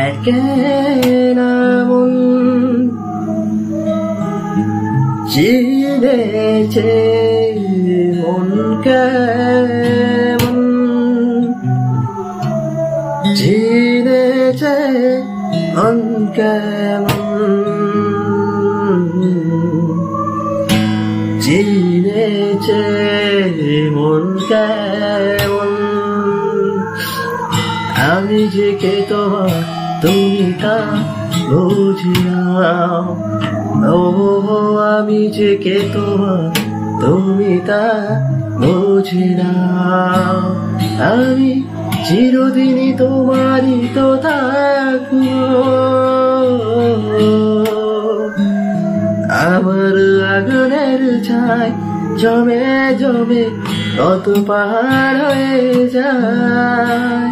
একেনা মন চিনেছে মন কেমন চিনেছে মন কেমন চিনেছে মন কেমন আমি যে কে তোমার তুমি তা বুঝি না ও আমি যে কে তোমার তুমি তা বুঝি না আমি চিরদিনই তোমারই তো থাকবো আমার আগুনের ছাই জমে জমে কত পাহাড় হয়ে যায়।